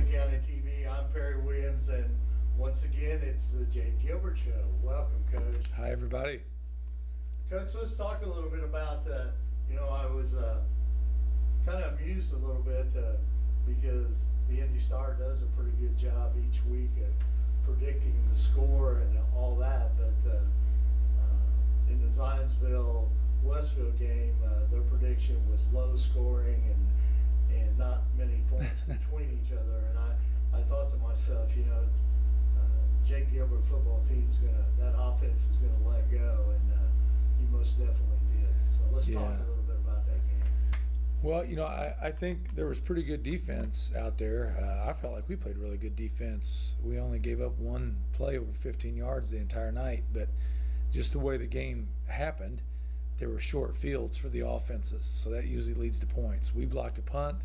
County TV. I'm Perry Williams, and once again, it's the Gilbert Show. Welcome, Coach. Hi, everybody. Coach, let's talk a little bit about, I was kind of amused a little bit because the Indy Star does a pretty good job each week of predicting the score and all that, but in the Zionsville Westfield game, their prediction was low scoring and not many points between each other. And I thought to myself, Jake Gilbert football team's that offense is gonna let go, and you most definitely did. So let's talk a little bit about that game. Well, I think there was pretty good defense out there. I felt like we played really good defense. We only gave up one play over 15 yards the entire night, but just the way the game happened, there were short fields for the offenses, so that usually leads to points. We blocked a punt,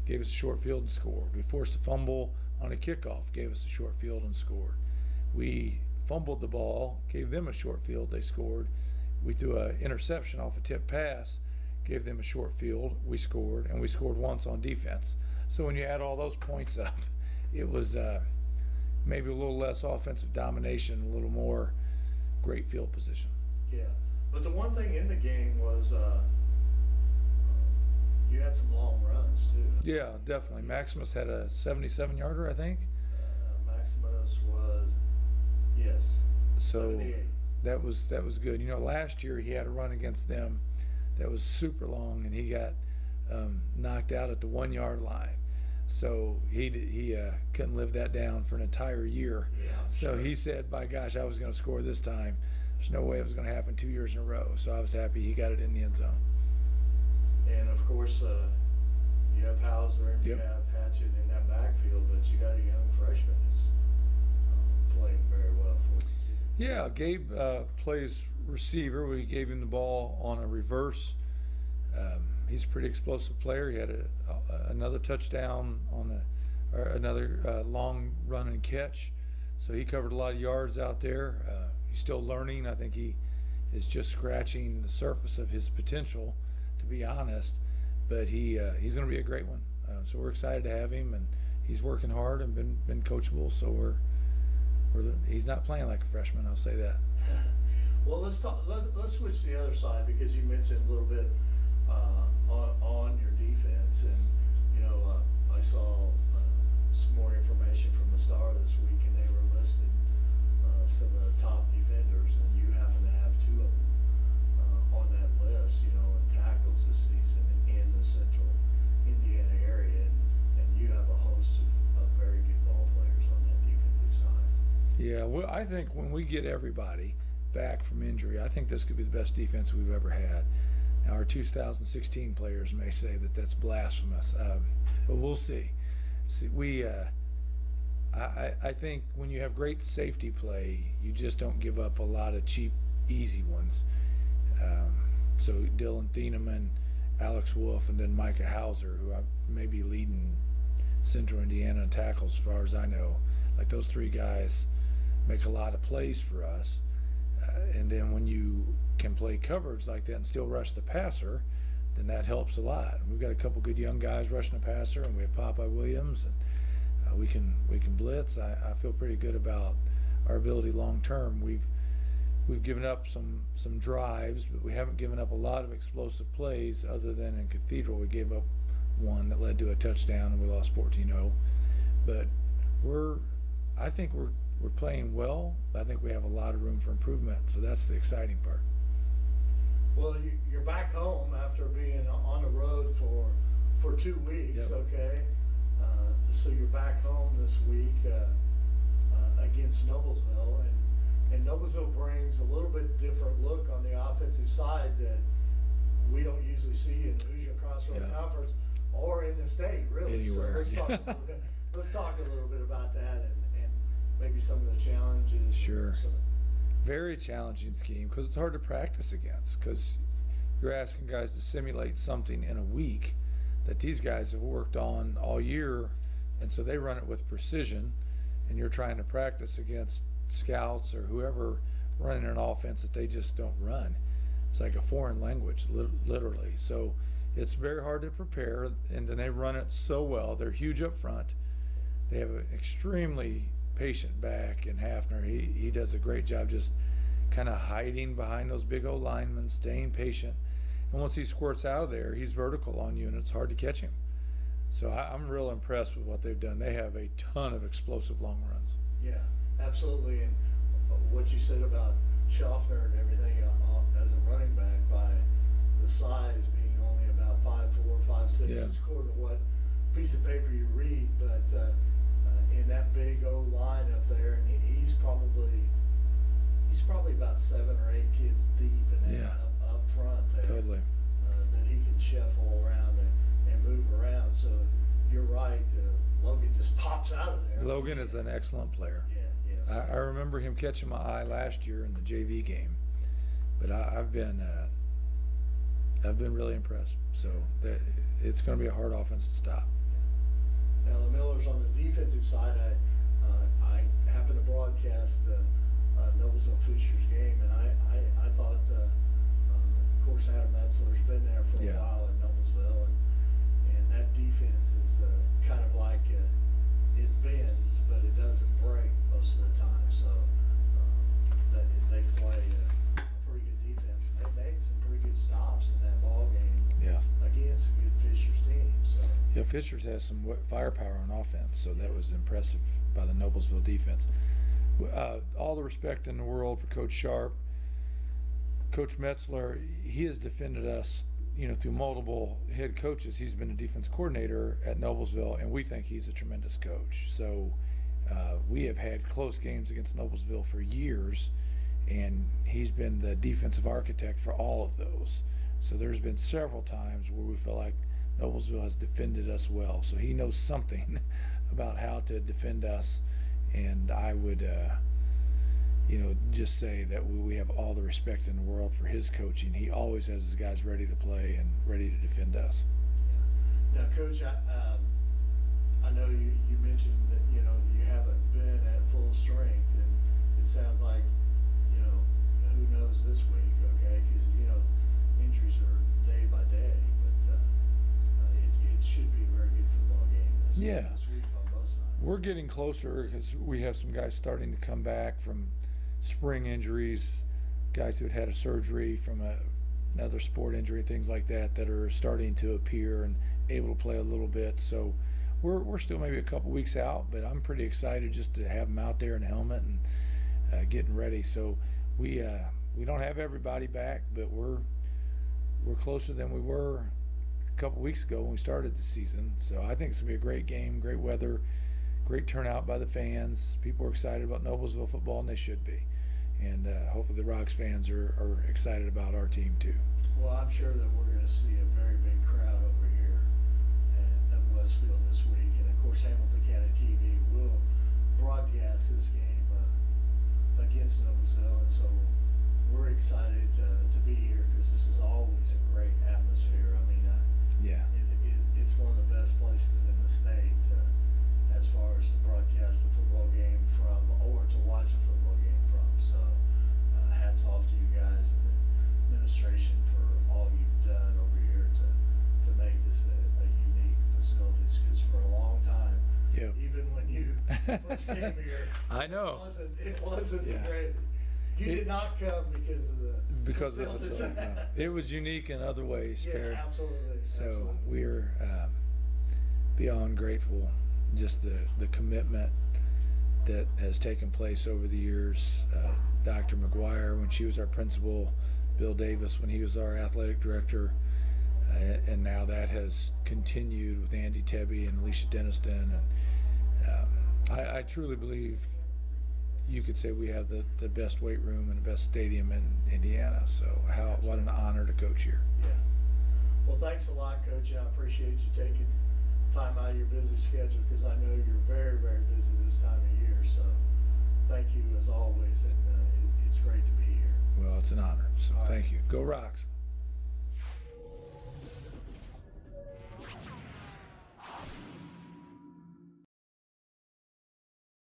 gave us a short field and scored. We forced a fumble on a kickoff, gave us a short field and scored. We fumbled the ball, gave them a short field, they scored. We threw an interception off a tip pass, gave them a short field, we scored, and we scored once on defense. So when you add all those points up, it was maybe a little less offensive domination, a little more great field position. Yeah, but the one thing in the game was you had some long runs too. Yeah, definitely. Maximus had a 77-yarder, I think. Maximus was, yes, so 78. That was good. Last year he had a run against them that was super long, and he got knocked out at the 1-yard line. So he couldn't live that down for an entire year. Yeah, so he said, by gosh, I was going to score this time. There's no way it was going to happen 2 years in a row. So I was happy he got it in the end zone. And of course, you have Hauser and you have Hatchett in that backfield, but you got a young freshman that's playing very well for you too. Yeah, Gabe plays receiver. We gave him the ball on a reverse. He's a pretty explosive player. He had another touchdown on another long run and catch. So he covered a lot of yards out there. He's still learning. I think he is just scratching the surface of his potential, to be honest. But he's going to be a great one. So we're excited to have him, and he's working hard and been coachable. So he's not playing like a freshman. I'll say that. Well, let's switch to the other side, because you mentioned a little bit on your defense, and I saw some more information from the Star this week, and they were listing some of the top defenders, and you happen to have two of them on that list, in tackles this season in the central Indiana area, and you have a host of very good ball players on that defensive side. Yeah, well, I think when we get everybody back from injury, I think this could be the best defense we've ever had. Now, our 2016 players may say that that's blasphemous, but we'll see. I think when you have great safety play, you just don't give up a lot of cheap, easy ones. So Dylan Thieneman, Alex Wolf, and then Micah Hauser, who may be leading Central Indiana in tackles as far as I know. Like, those three guys make a lot of plays for us. And then when you can play coverage like that and still rush the passer, then that helps a lot. We've got a couple good young guys rushing the passer, and we have Popeye Williams, and we can blitz. I feel pretty good about our ability long term. We've given up some drives, but we haven't given up a lot of explosive plays, other than in Cathedral. We gave up one that led to a touchdown, and we lost 14-0. But I think we're playing well. I think we have a lot of room for improvement, so that's the exciting part. Well, you're back home after being on the road for 2 weeks, okay? So you're back home this week against Noblesville, and Noblesville brings a little bit different look on the offensive side that we don't usually see in the Hoosier Crossroad Conference or in the state, really. Anywhere. So let's talk a little bit about that and maybe some of the challenges. Sure. Very challenging scheme, because it's hard to practice against, because you're asking guys to simulate something in a week that these guys have worked on all year, and so they run it with precision, and you're trying to practice against scouts or whoever running an offense that they just don't run. It's like a foreign language, literally. So it's very hard to prepare, and then they run it so well. They're huge up front. They have an extremely patient back in Hafner. He does a great job just kind of hiding behind those big old linemen, staying patient. And once he squirts out of there, he's vertical on you, and it's hard to catch him. So I'm real impressed with what they've done. They have a ton of explosive long runs. Yeah, absolutely. And what you said about Schaffner and everything as a running back, by the size being only about 5'4", 5'6", Yeah. according to what piece of paper you read, but in that big old line up there, and he's probably about 7 or 8 kids deep, and then Yeah. up front there. Totally. That he can shuffle around and move around. So you're right. Logan just pops out of there. Logan is an excellent player. Yeah, yes. I remember him catching my eye last year in the JV game, but I've been really impressed. So it's going to be a hard offense to stop. Now the Millers on the defensive side, I happened to broadcast the Noblesville Fishers game, and I thought, of course, Adam Metzler's been there for a while in Noblesville, and that defense is kind of like it bends, but it doesn't break most of the time. So they play a pretty good defense, and they made some pretty good stops in that ball game. Yeah. Against a good Fishers team. So. Yeah, Fishers has some firepower on offense, so that was impressive by the Noblesville defense. All the respect in the world for Coach Sharp. Coach Metzler, he has defended us, through multiple head coaches. He's been a defense coordinator at Noblesville, and we think he's a tremendous coach. So we have had close games against Noblesville for years, and he's been the defensive architect for all of those. So there's been several times where we feel like Noblesville has defended us well. So he knows something about how to defend us, and I would just say that we have all the respect in the world for his coaching. He always has his guys ready to play and ready to defend us. Yeah. Now, Coach, I know you mentioned that you haven't been at full strength, and it sounds like who knows this week, okay? Because injuries are day by day, but it should be a very good football game this week on both sides. We're getting closer because we have some guys starting to come back from spring injuries, guys who had a surgery from another sport injury, things like that are starting to appear and able to play a little bit. So we're still maybe a couple weeks out, but I'm pretty excited just to have them out there in a helmet and getting ready. So we don't have everybody back, but we're closer than we were a couple weeks ago when we started the season. So I think it's gonna be a great game, great weather, great turnout by the fans. People are excited about Noblesville football, and they should be. And hopefully the Rocks fans are excited about our team too. Well, I'm sure that we're going to see a very big crowd over here at Westfield this week. And of course, Hamilton County TV will broadcast this game against Noblesville. And so we're excited to be here because this is always a great atmosphere. I mean, it's one of the best places in the state as far as to broadcast a football game from or to watch a football game from. So hats off to you guys and the administration for all you've done over here to make this a unique facilities, because for a long time, even when you first came here, I know it wasn't great. You did not come because of the facilities. No. It was unique in other ways. Yeah, absolutely. So we're beyond grateful. Just the commitment that has taken place over the years. Dr. McGuire, when she was our principal, Bill Davis, when he was our athletic director, and now that has continued with Andy Tebby and Alicia Denniston. And I truly believe you could say we have the best weight room and the best stadium in Indiana. So what an honor to coach here. Yeah. Well, thanks a lot, Coach. I appreciate you taking time out of your busy schedule, because I know you're very, very busy this time of year. So thank you as always, and it's great to be here. Well, it's an honor. So thank you. Go Rocks.